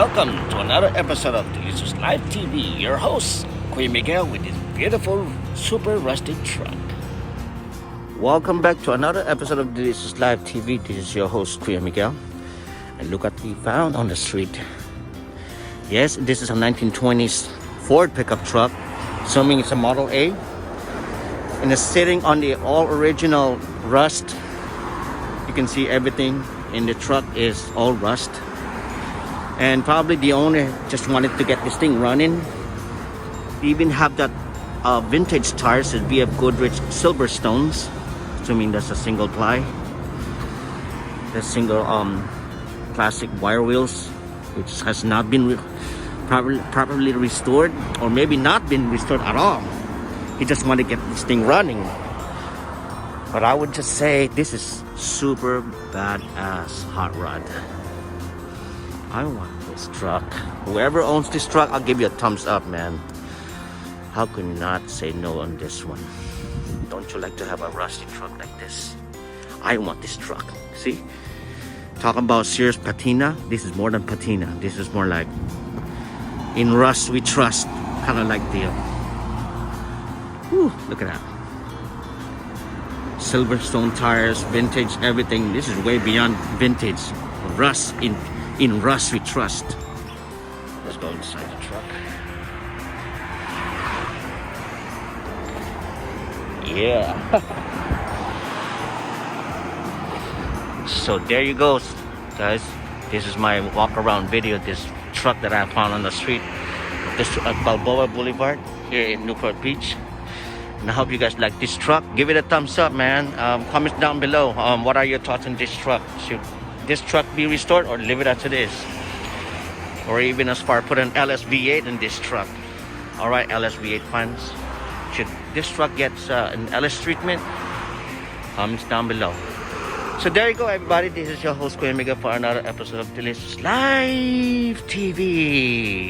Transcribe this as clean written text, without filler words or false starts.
welcome to another episode of Delicious Life TV. Your host, Kuya Miguel, with his beautiful, super rustic truck. Welcome back to another episode of Delicious Life TV. This is your host, Kuya Miguel. And look what we found on the street. Yes, this is a 1920s Ford pickup truck, assuming it's a Model A. And it's sitting on the all original rust. You can see everything in the truck is all rust. And probably the owner just wanted to get this thing running. They even have that vintage tires that we have Goodrich Silverstones, assuming that's a single ply. The single plastic wire wheels, which has not been properly restored, or maybe not been restored at all. He just wanted to get this thing running. But I would just say this is super badass hot rod. I want this truck. Whoever owns this truck, I'll give you a thumbs up, man. How can you not say no on this one? Don't you like to have a rusty truck like this? I want this truck. See? Talk about serious patina. This is more than patina. This is more like in rust we trust kind of like deal. Whew, look at that. Silverstone tires, vintage, everything. This is way beyond vintage. Rust in rust we trust. Let's go inside the truck. Yeah. So there you go, guys. This is my walk around video. This truck that I found on the street. This at Balboa Boulevard here in Newport Beach. And I hope you guys like this truck. Give it a thumbs up, man. Comments down below. What are your thoughts on this truck? Should this truck be restored or leave it as it is? Or even as far put an LSV8 in this truck. Alright, LSV8 fans. Should this truck get an LS treatment? Comments down below. So there you go, everybody. This is your host, Kuya Miguel, for another episode of Delicious Life TV.